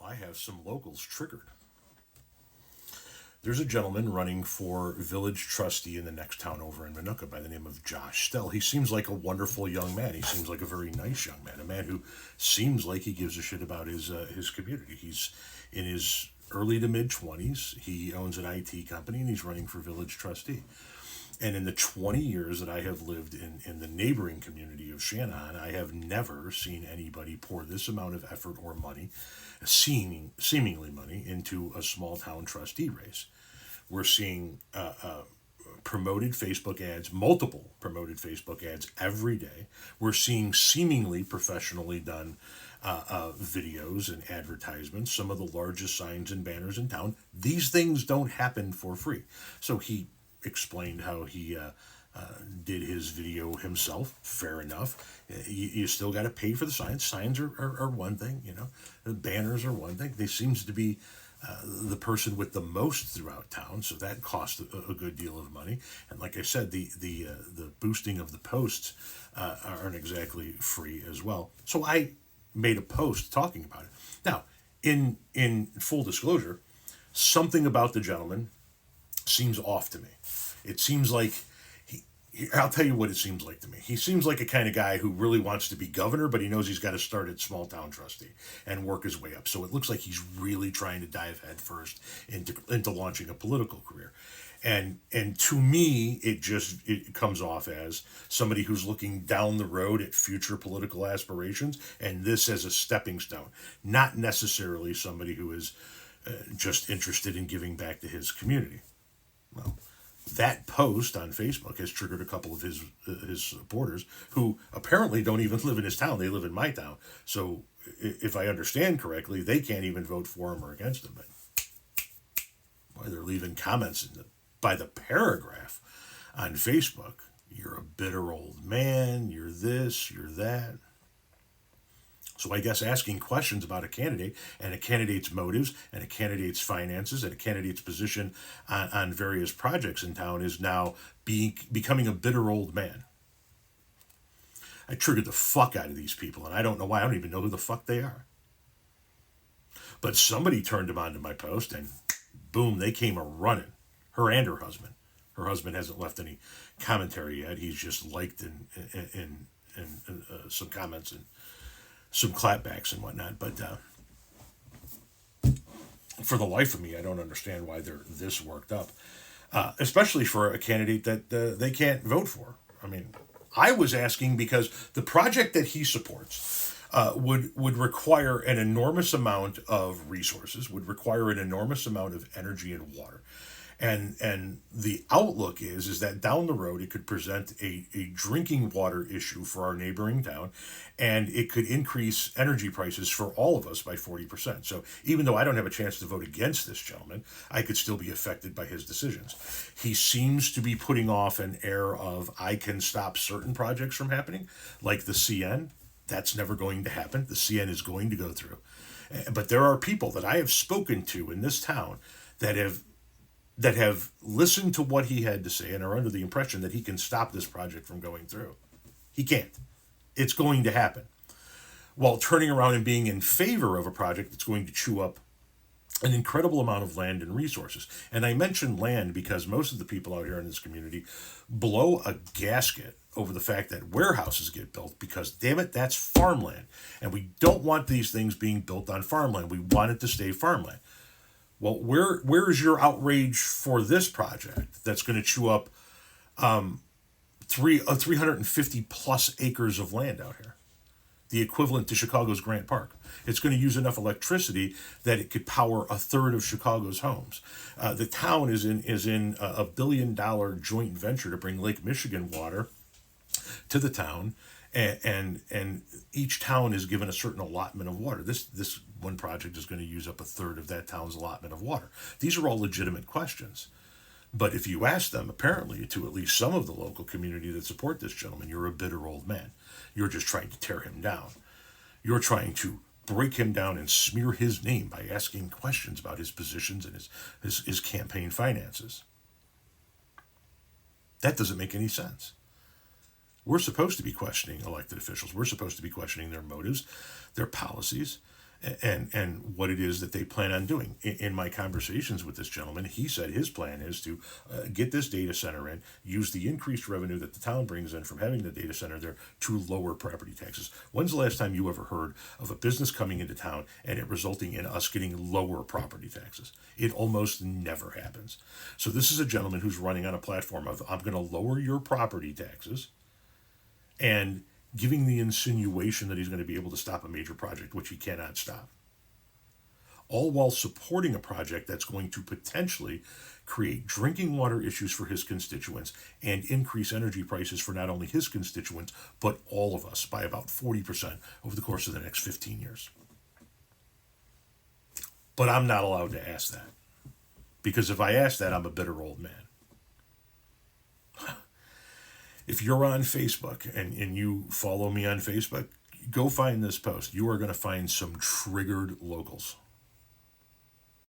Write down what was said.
I have some locals triggered. There's a gentleman running for village trustee in the next town over in Minooka by the name of Josh Stell. He seems like a wonderful young man. He seems like a very nice young man, a man who seems like he gives a shit about his community. He's in his early to mid 20s. He owns an IT company and he's running for village trustee. And in the 20 years that I have lived in the neighboring community of Shannon, I have never seen anybody pour this amount of effort or money, seemingly money, into a small town trustee race. We're seeing promoted Facebook ads, multiple promoted Facebook ads every day. We're seeing seemingly professionally done videos and advertisements, some of the largest signs and banners in town. These things don't happen for free. So he explained how he did his video himself. Fair enough. You still got to pay for the signs. Signs are one thing, you know. The banners are one thing. They seems to be the person with the most throughout town, so that cost a good deal of money. And like I said, the boosting of the posts aren't exactly free as well. So I made a post talking about it. Now, in full disclosure, something about the gentleman seems off to me. It seems like I'll tell you what it seems like to me. He seems like a kind of guy who really wants to be governor, but he knows he's got to start at small town trustee and work his way up. So it looks like he's really trying to dive headfirst into launching a political career. And to me, it comes off as somebody who's looking down the road at future political aspirations, and this as a stepping stone, not necessarily somebody who is just interested in giving back to his community. Well, that post on Facebook has triggered a couple of his supporters who apparently don't even live in his town. They live in my town. So if I understand correctly, they can't even vote for him or against him. But boy, they're leaving comments by the paragraph on Facebook. You're a bitter old man. You're this, you're that. So I guess asking questions about a candidate and a candidate's motives and a candidate's finances and a candidate's position on various projects in town is now becoming a bitter old man. I triggered the fuck out of these people, and I don't know why. I don't even know who the fuck they are. But somebody turned them onto my post, and boom, they came a-running. Her and her husband. Her husband hasn't left any commentary yet. He's just liked and some comments and some clapbacks and whatnot, but for the life of me, I don't understand why they're this worked up, especially for a candidate that they can't vote for. I mean, I was asking because the project that he supports would require an enormous amount of resources, would require an enormous amount of energy and water. And the outlook is that down the road it could present a drinking water issue for our neighboring town, and it could increase energy prices for all of us by 40%. So even though I don't have a chance to vote against this gentleman, I could still be affected by his decisions. He seems to be putting off an air of I can stop certain projects from happening, like the CN. That's never going to happen. The CN is going to go through. But there are people that I have spoken to in this town that have listened to what he had to say and are under the impression that he can stop this project from going through. He can't. It's going to happen. While turning around and being in favor of a project that's going to chew up an incredible amount of land and resources. And I mention land because most of the people out here in this community blow a gasket over the fact that warehouses get built because, damn it, that's farmland. And we don't want these things being built on farmland. We want it to stay farmland. Well, where is your outrage for this project that's going to chew up 350 plus acres of land out here? The equivalent to Chicago's Grant Park. It's going to use enough electricity that it could power a third of Chicago's homes. The town is in a $1 billion joint venture to bring Lake Michigan water to the town, and each town is given a certain allotment of water. This one project is going to use up a third of that town's allotment of water. These are all legitimate questions. But if you ask them, apparently, to at least some of the local community that support this gentleman, you're a bitter old man. You're just trying to tear him down. You're trying to break him down and smear his name by asking questions about his positions and his campaign finances. That doesn't make any sense. We're supposed to be questioning elected officials. We're supposed to be questioning their motives, their policies, and what it is that they plan on doing. In my conversations with this gentleman, he said his plan is to get this data center in, use the increased revenue that the town brings in from having the data center there to lower property taxes. When's the last time you ever heard of a business coming into town and it resulting in us getting lower property taxes? It almost never happens. So this is a gentleman who's running on a platform of, I'm going to lower your property taxes, and giving the insinuation that he's going to be able to stop a major project, which he cannot stop. All while supporting a project that's going to potentially create drinking water issues for his constituents and increase energy prices for not only his constituents, but all of us by about 40% over the course of the next 15 years. But I'm not allowed to ask that. Because if I ask that, I'm a bitter old man. If you're on Facebook and you follow me on Facebook, go find this post. You are going to find some triggered locals.